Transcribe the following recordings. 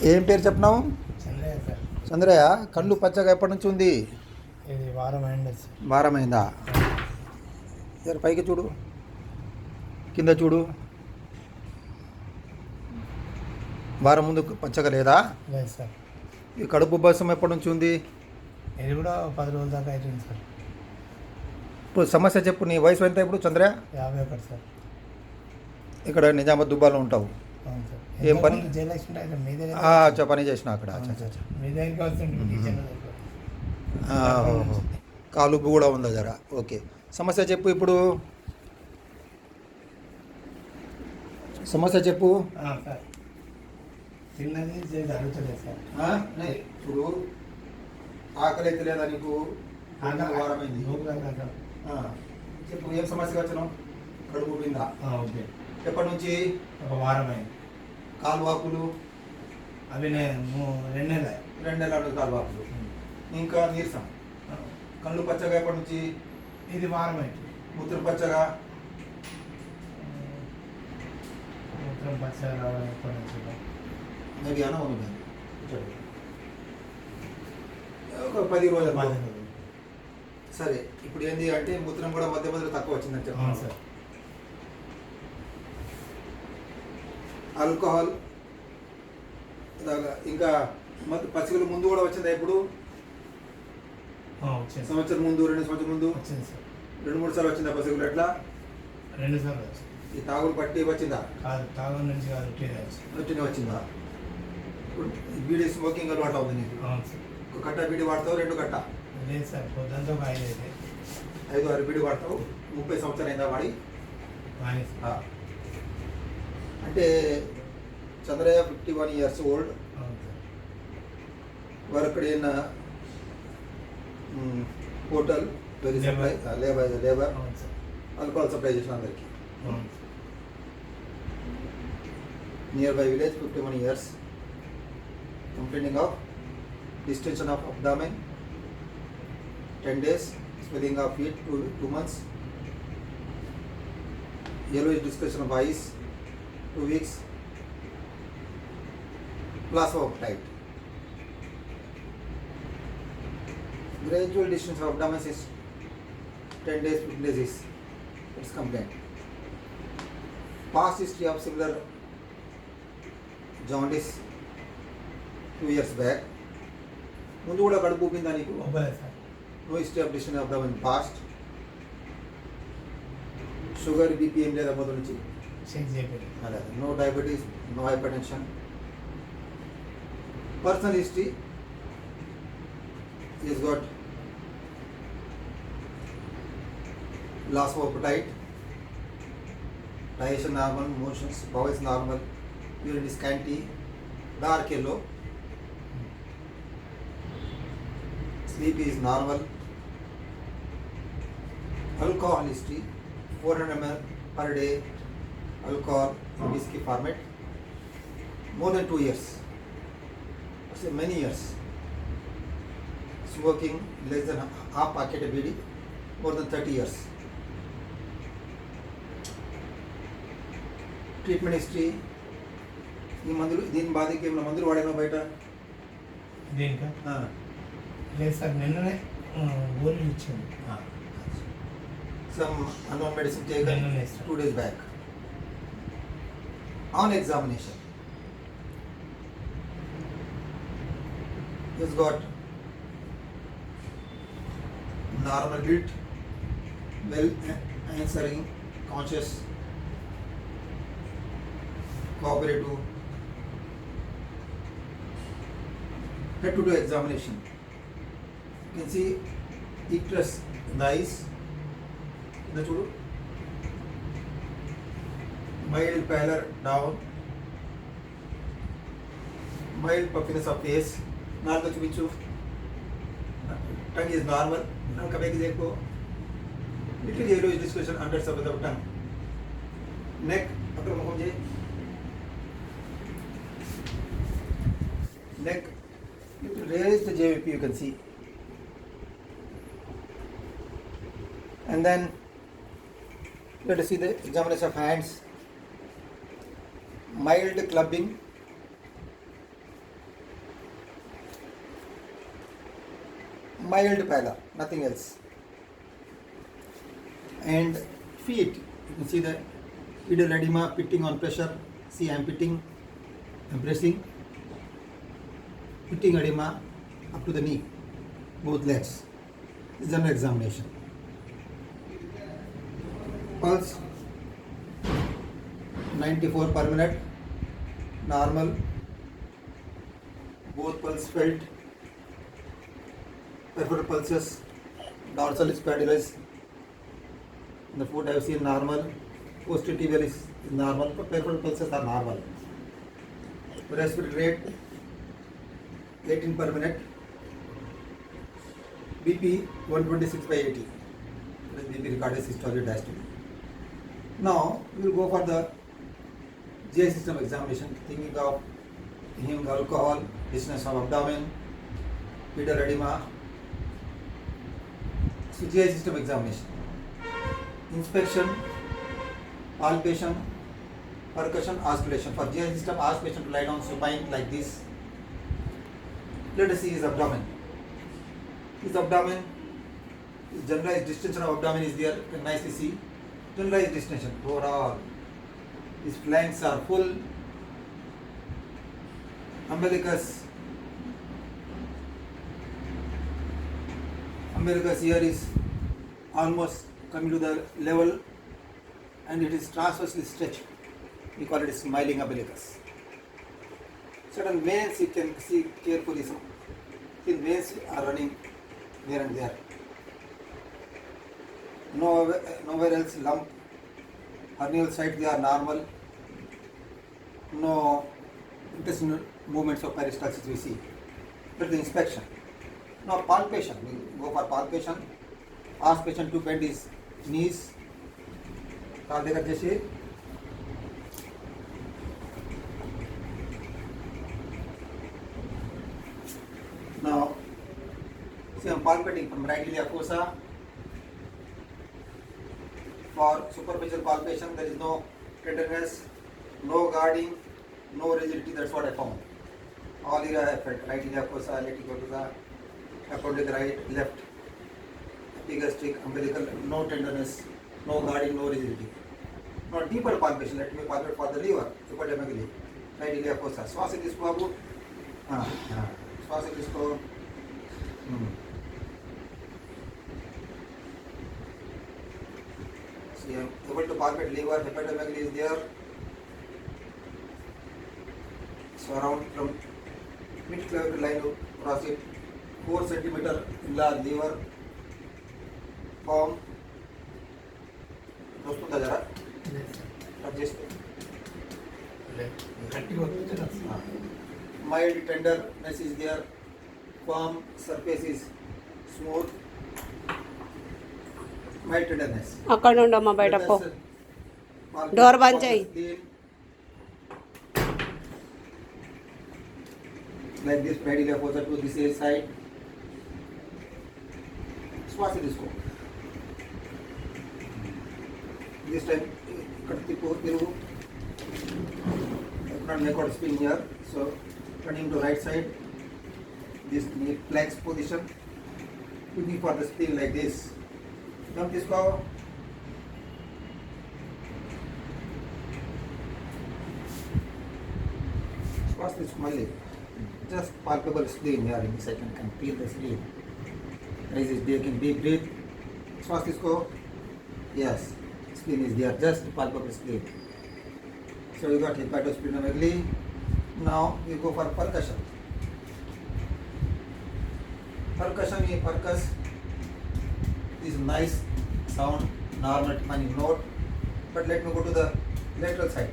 ఏం పేరు చెప్పినావు? చంద్రయ్య సార్. చంద్రయ్య, కళ్ళు పచ్చగా ఎప్పటి నుంచి ఉంది? ఇది వారం అయింది సార్. వారమైందా? జర పైకి చూడు, కింద చూడు. వారం ముందు పచ్చగా లేదా? లేదు సార్. ఈ కడుపు ఉబ్బసం ఎప్పటి నుంచి ఉంది? ఇది కూడా 10 రోజుల దాకా అవుతుంది సార్. ఇప్పుడు సమస్య చెప్పు. నీ వయసు ఎంత ఇప్పుడు చంద్రయ్య? 51 సార్. ఇక్కడ నిజామాబాద్ దుబ్బాలో ఉంటావు. అవును సార్. ఏం పని? జయలక్ష్మి అయితే మీ దగ్గర పని చేసిన అక్కడ. మీ దగ్గరికి వస్తుంటే కిచెన్ దగ్గర. ఓహో. కాలు ఉబ్బు కూడా ఉందా జర? ఓకే, సమస్య చెప్పు ఇప్పుడు. సమస్య చెప్పు. సార్, తిన్నది జరుగుతలేదు సార్. చూడు, ఆకలి అయితే లేదా నీకు? వారమైంది. చెప్పు, ఏం సమస్య వచ్చినావు? కడుపు ఉబ్బిందా? ఓకే. ఎప్పటి నుంచి? ఒక వారం అయింది. కాలు వాపులు? అవి నేను 2 నెలలు. 2 నెలలు కాలు వాపులు. ఇంకా నీరసం? కళ్ళు పచ్చగా ఎప్పటి నుంచి? ఇది వారం అయింది. మూత్రం పచ్చగా? మూత్రం పచ్చగా రావడం ఎప్పటి నుంచి? మేబీ అన్న ఉంది. ఒక 10 రోజులు. సరే, ఇప్పుడు ఏంది అంటే మూత్రం కూడా మధ్య మధ్యలో తక్కువ వచ్చిందని చెప్పాను సార్. ఆల్కహాల్ ఇంకా పసిగలు ముందు కూడా వచ్చిందా? ఇప్పుడు సంవత్సరం ముందు, 2 సంవత్సరం ముందు వచ్చింది సార్. 2-3 సార్లు వచ్చిందా పసిగలు? ఎట్లా? 2 సార్లు వచ్చింది. ఈ తాగుడు పట్టి వచ్చిందా? కాదు, తాగు నుంచి కాదు, రొట్టినే వచ్చిందా? ఇప్పుడు బీడీ స్మోకింగ్ అలవాటు అవుతుంది నీకు? అవును సార్. ఒక కట్ట బీడీ వాడతావు? 2 కట్ట? లేదు సార్, పొద్దుంతో ఒక 5 అయితే 5-6 బీడీ వాడతావు. 30 సంవత్సరాలు అయిందా వాడి? అంటే Chandraiah 51 years old. Worked in hotel, very supply labour. Alcohol supply చేసిన అందరికి. Near by village, 51 years. Complaining of distension of abdomen 10 days, swelling of feet 2 months, yellowish discoloration of eyes 2 weeks, plasma appetite, gradual distance of abdomen is 10 days, 15 days is its complaint. Past history of similar jaundice 2 years back. ముందు కూడా కడుపు ఉబ్బిందా నీకు? Sir. No history of distance of the past. Sugar, BP ఏం లేదా మొదటి నుంచి? Check చేయలేదు. అదే, no diabetes, no hypertension. Personal history is got loss of appetite, digestion normal, motions, bowels normal, urine scanty, dark yellow, sleep is normal. Alcohol history 400 ml per day alcohol in whiskey format, more than 2 years. Say many years. Smoking less than half packet of BD, more than 30 years. Treatment history, ఈ మందులు, దీని బాధకి ఏమైనా మందులు వాడేనా బయట? దేనికా? లేదు sir, నిన్ననే గోళీలు ఇచ్చింది. Some unknown medicine taken 2 days back. On examination, he's got normal build, well answering, conscious, cooperative. Had to do examination. You can see icterus in the eyes. The చూడు, mild pallor down, mild puffiness of face. నాలుగు చూపించు. Tongue is normal. నాలుగు కవేకి देखो. Little yellowish discoloration under surface of tongue. Neck అక్కడ ముఖం చేయి. Neck, little raise the JVP, you can see. And then let us see the examination of hands. Mild clubbing, mild pallor, nothing else. And feet, you can see the pedal edema, pitting on pressure. See, I am pitting, I am pressing, pitting edema up to the knee, both legs. This is general examination. Pulse 94 per minute, normal. Both pulse felt. Peripheral pulses, dorsal spondylis. The foot I have seen normal. Posterior tibial is normal, but peripheral pulses are normal. Respiratory rate 18 per minute. BP 126/80. That is BP recorded systolic diastolic. Now we will go for the GI system examination, thinking of inhaling alcohol, distension of abdomen, pedal edema. So GI system examination. Inspection, palpation, percussion, auscultation. For GI system, ask patient to lie down supine like this. Let us see his abdomen. His abdomen, his generalized distension of abdomen is there. You can nicely see. Generalized distension overall. His flanks are full. Umbilicus here is almost coming to the level and it is transversely stretched. We call it smiling umbilicus. Certain veins you can see carefully. Thin veins are running here and there. Nowhere else lump. Hernial site they are normal. No intestinal movements of peristalsis we see. That's the inspection. Now palpation. We go for palpation. Ask patient to bend his knees. काल देखा जैसे now see I am palpating from right ilia fossa. For superficial palpation there is no tenderness, no guarding, no rigidity. That's what I found. All area I felt. Right ilia fossa, left fossa, appendic right, left, epigastric, umbilical, no tenderness, no guarding, no rigidity. Now deeper palpation, let me palpate for the liver, epidemically. Right ilia fossa. श्वास किसको बाबू? हाँ श्वास किसको? See, I am able to palpate liver, hepatomegaly is there. So around from mid-clavicle line to cross it, 4 cm enlarged liver form. दोस्तों का जरा adjust. Mild tenderness is there. Firm surface is smooth. Mild tenderness. అక్కడ ఉండమ్మా బయట పో door బంద్ చేయి Like this, pedal fossa to this side. श्वास इसको. This time, cut the pore through. I cannot make out spin here, so turning to right side. This knee flex position. Looking for the spin like this. Dump this power. श्वास इसको मान ले. Just palpable spleen here in the second, can feel the spleen. Raise his taking deep breath. श्वास इसको. Yes, spleen is there. Just palpable spleen. So you got hepatosplenomegaly. Now we go for percussion. Percussion, we percuss. This nice sound, normal timing note. But let me go to the lateral side.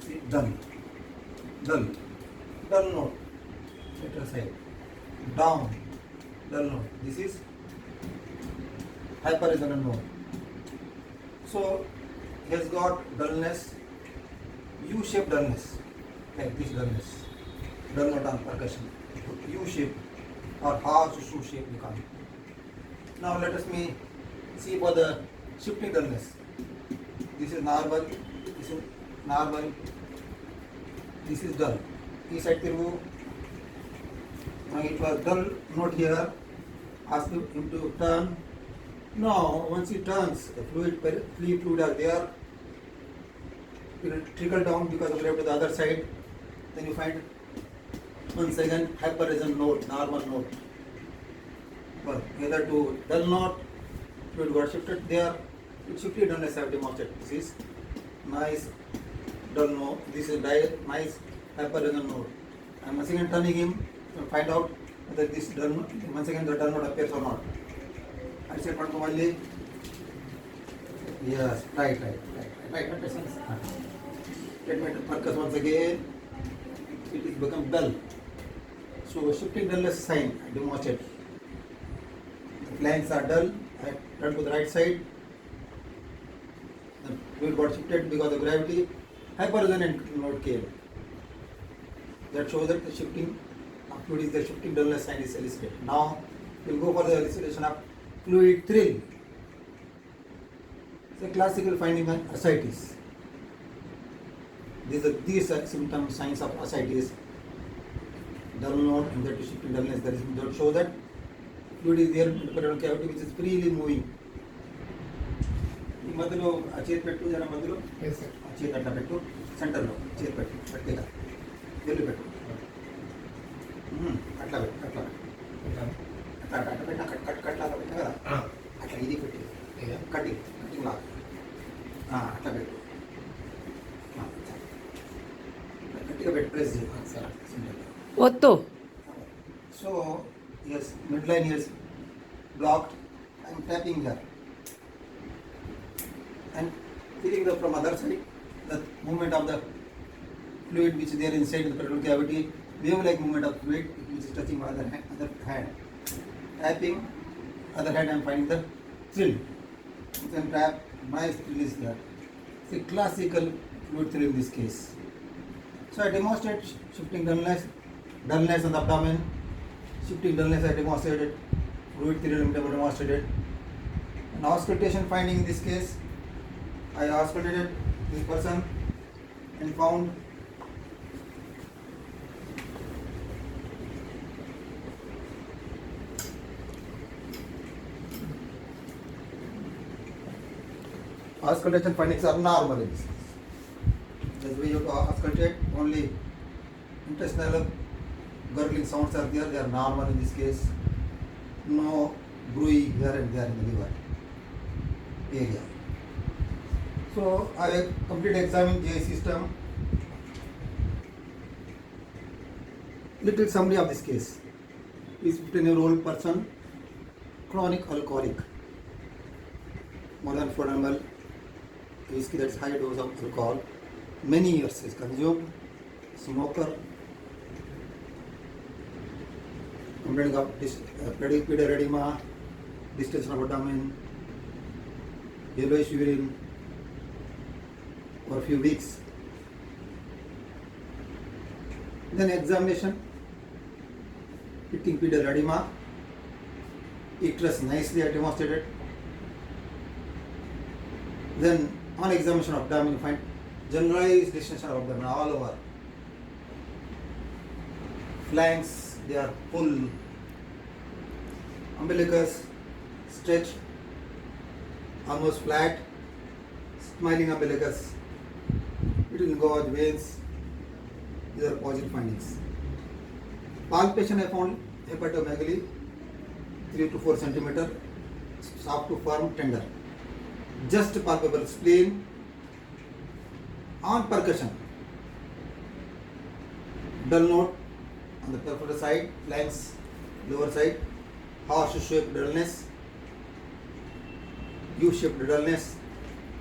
See, dull, dull. Dull note, lateral side, down, dull note. This is hyperresonant note. So he has got dullness, U-shaped dullness, like this dullness, dull note on percussion, U-shape or horseshoe shape we call it. Now let us see for the shifting dullness. This is normal, this is normal, this is dull. This side through, it was dull note here, Ask him to turn. No, once he turns, the fluid are there. It will trickle down because of gravity to the other side. Then you find once again hyperresonant note, normal note. But either to dull note, fluid got shifted there. It shifted unless I have demonstrated. This is nice dull note. This is nice hyperresonant note. I am once again turning him to find out whether this dull note, once again the dull note appears or not. I say Pankamali. Yes, right. Let me focus once again. It is become dull. So shifting dullness sign I demonstrate. The flanks are dull. I turn to the right side. The fluid got shifted because of gravity. Hyperresonant node came. That shows that the shifting of fluid is the shifting dullness sign is elicited. Now we will go for the elicitation of fluid thrill. It's a classical finding on ascites. These are symptoms, signs of ascites. Dull node and that is shifting dullness. That shows that fluid is there in the periodontal cavity which is freely moving. ఈ మధ్యలో ఆ చేతి పెట్టు జర మధ్యలో Yes, sir. ఆ చేతి అట్లా పెట్టు సెంటర్లో చేతి పెట్టు గట్టిగా వెళ్ళి పెట్టు అట్లా పెట్టు అట్లా పెట్టు కట్లాగా పెట్టు కదా అట్లా ఇది పెట్టి కటింగ్ లాగా అట్లా పెట్టు గట్టిగా పెట్టు ప్రెస్ చేయాలి. ఒత్తు. So, yes, midline is blocked. I am tapping here and feeling the from other side the movement of the fluid which is there inside the periodontal cavity, wave-like movement of fluid which is touching my other hand. Tapping, other hand I am finding the thrill. You can tap, nice thrill is there. It's a classical fluid thrill in this case. So I demonstrate shifting dullness on the abdomen, shifting dullness I demonstrated, fluid thrill I demonstrated. And auscultation finding in this case, I auscultated this person and found auscultation findings are normal in this case. As we have to auscultate, only intestinal gurgling sounds are there, they are normal in this case. No bruit here and there in the liver area. So I have completely examined GI system. Little summary of this case. Is 15-year-old person, chronic alcoholic, more than 4 ml whiskey, that's high dose of alcohol. Many years is consumed, smoker, complaining of pedal edema, distension of abdomen, yellowish urine for a few weeks. Then examination, pitting pedal edema, icterus nicely I demonstrated. Then on examination of abdomen you find generalized distension of abdomen all over. Flanks they are full. Umbilicus stretched, almost flat, smiling umbilicus. It will go out veins. These are positive findings. Palpation I found hepatomegaly 3 to 4 centimeter, soft to firm, tender. Just palpable spleen. On percussion, dull note on the peripheral side, flanks, lower side, horse-shaped dullness, U-shaped dullness,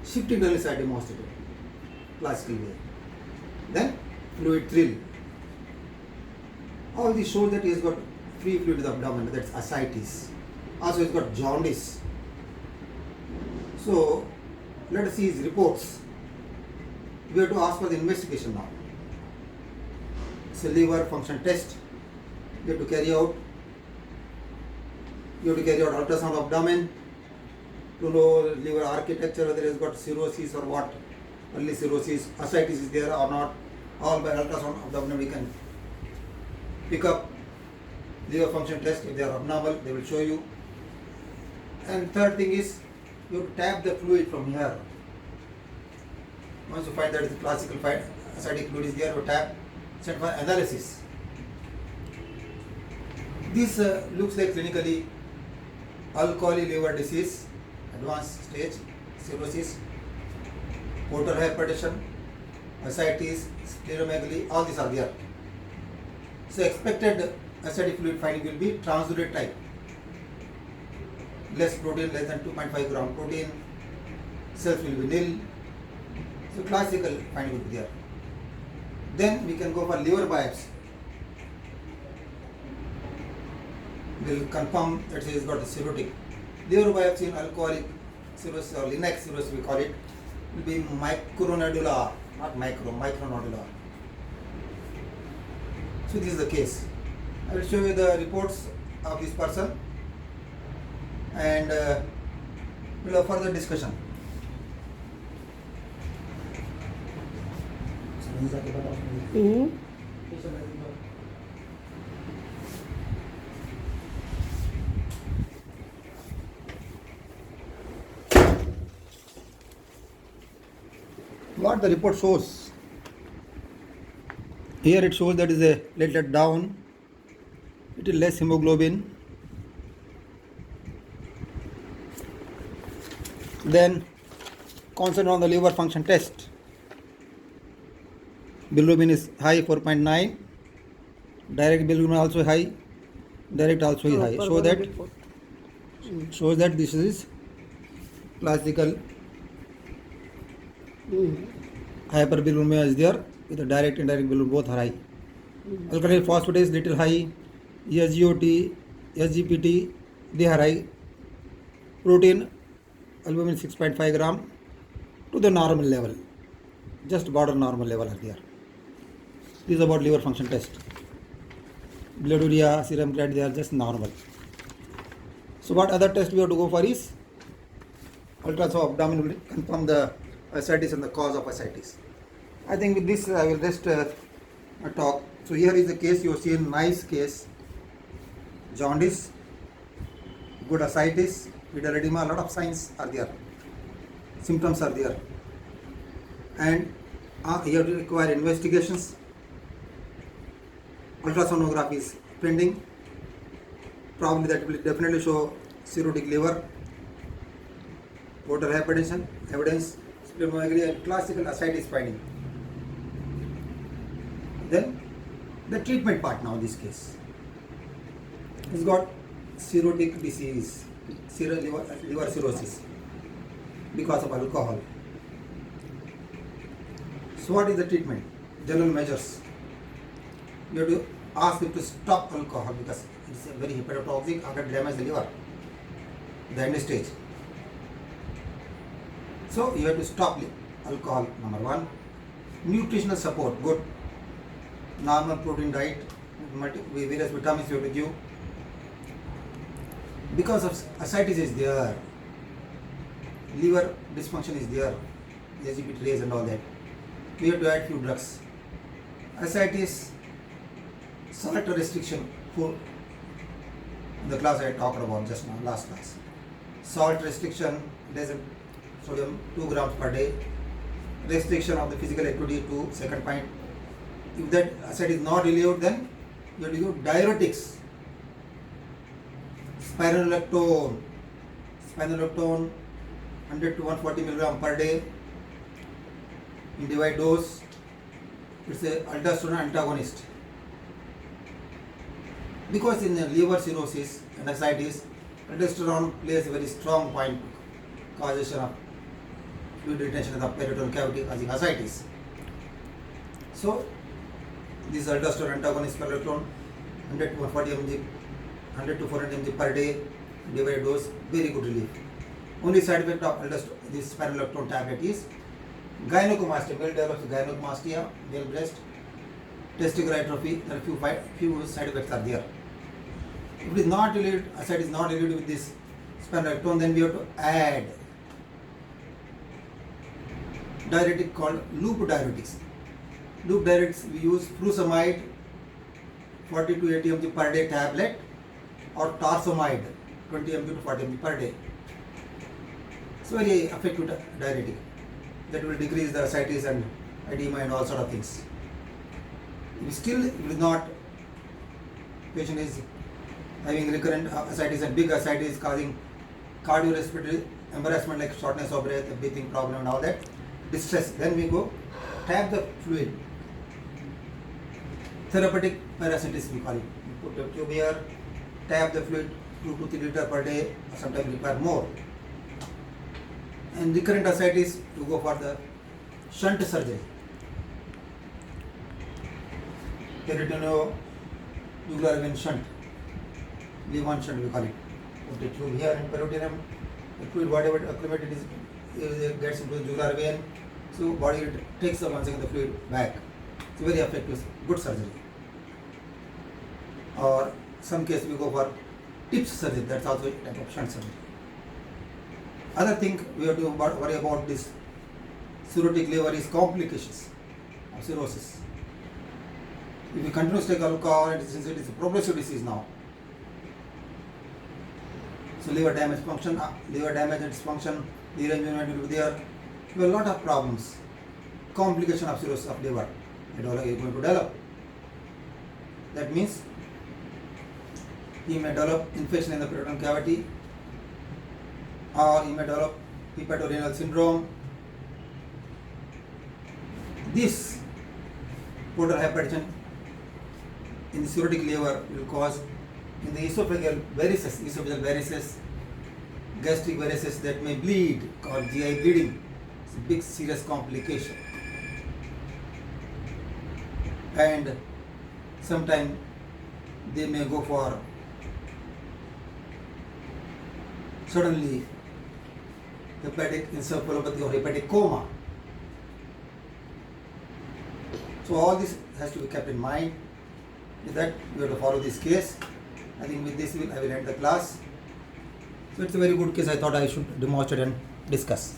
shifting dullness I demonstrated, classical way. Then fluid thrill. All these show that he has got free fluid in the abdomen, that's ascites. Also he has got jaundice. So let us see his reports. We have to ask for the investigation now. It's a liver function test. You have to carry out. Ultrasound of abdomen to know liver architecture, whether it has got cirrhosis or what, early cirrhosis, ascites is there or not. All by ultrasound of abdomen we can pick up liver function test. If they are abnormal, they will show you. And third thing is you tap the fluid from here. Once you find that is the classical ascitic fluid is there, you tap, send for analysis. This looks like clinically alcoholic liver disease, advanced stage, cirrhosis, portal hypertension, ascites, splenomegaly, all these are there. So expected ascitic fluid finding will be transurate type. Less protein, less than 2.5 gram protein, cells will be nil. So classical finding will be there. Then we can go for liver biopsy. Will confirm that he has got a cirrhotic. Liver biopsy in alcoholic cirrhosis or Linux cirrhosis we call it will be micronodular, not micronodular. So this is the case. I will show you the reports of this person and we'll have further discussion. Hmm, What the report shows? Here it shows that is a platelet down, it is less hemoglobin. Then concentrate on the liver function test. Bilirubin is high 4.9, direct bilirubin also high, direct also is high. Shows that this is classical hyperbilirubinemia is there with the direct and indirect bilirubin both are high. Alkaline phosphatase little high, SGOT, SGPT they are high. Protein albumin 6.5 gram to the normal level, just border normal level are there. This is about liver function test. Blood urea, serum creatinine they are just normal. So what other test we have to go for is ultrasound abdomen will confirm the ascites and the cause of ascites. I think with this I will just talk. So here is the case you have seen, nice case, jaundice, good ascites, vital edema, a lot of signs are there, symptoms are there, and you have to require investigations. Ultrasonography is pending. Probably that will definitely show cirrhotic liver, portal hypertension, evidence, splenomegaly and classical ascites finding. Then the treatment part now in this case. He's got cirrhotic disease, liver cirrhosis because of alcohol. So what is the treatment? General measures. You have to ask him to stop alcohol because it's a very hepatotoxic and it damages the liver, the end stage. So you have to stop alcohol, number one. Nutritional support, good. Normal protein diet, various vitamins you have to give. Because of ascites is there, liver dysfunction is there, SGPT raise and all that, we have to add few drugs. Ascites, salt restriction, food. In the class I talked about just now, last class. Salt restriction, less than sodium 2 grams per day. Restriction of the physical activity to second point. If that ascite is not relieved, then you have to use diuretics. Spironolactone 100 to 140 milligram per day in divide dose. It's a aldosterone antagonist. Because in liver cirrhosis and ascites, aldosterone plays a very strong point causation of fluid retention in the peritoneal cavity causing ascites. So this aldosterone antagonist spironolactone 100 to 140 mg, 100 to 400 mg per day, divided dose, very good relief. Only side effect of this spironolactone tablet is gynecomastia. Male develops gynecomastia, male breast, testicular atrophy. There are few side effects are there. If it is not related, ascite is not related with this spironolactone, then we have to add diuretic called loop diuretics. Loop diuretics we use furosemide 40 to 80 mg per day tablet or torsemide 20 mg to 40 mg per day. It's very effective diuretic that will decrease the ascites and edema and all sort of things. If still it is not, patient is having recurrent ascites and big ascites causing cardiorespiratory embarrassment like shortness of breath, breathing problem and all that, distress, then we go tap the fluid. Therapeutic paracentesis we call it. You put the tube here, tap the fluid 2 to 3 liters per day, or sometimes require more. And recurrent ascites, you go for the shunt surgery. Peritoneojugular vein shunt, Lehmann shunt we call it. Put the tube here in peritoneum, the fluid whatever acclimated is gets into the jugular vein, so body takes the once again the fluid back. It's very effective, good surgery. Or some case we go for tips surgery, that's also a type of shunt surgery. Other thing we have to worry about this cirrhotic liver is complications of cirrhosis. If we continue to take alcohol, it is a progressive disease now. So liver damage function, liver damage and dysfunction, derangement will be there. We have a lot of problems. Complication of cirrhosis of liver is going to develop. That means he may develop infection in the peritoneal cavity, or he may develop hepatorenal syndrome. This portal hypertension in the cirrhotic liver will cause in the esophageal varices, gastric varices that may bleed, called GI bleeding. It's a big serious complication. And sometimes they may go for suddenly hepatic encephalopathy or hepatic coma. So all this has to be kept in mind. With that, we have to follow this case. I think with this I will end the class. So it's a very good case. I thought I should demonstrate and discuss.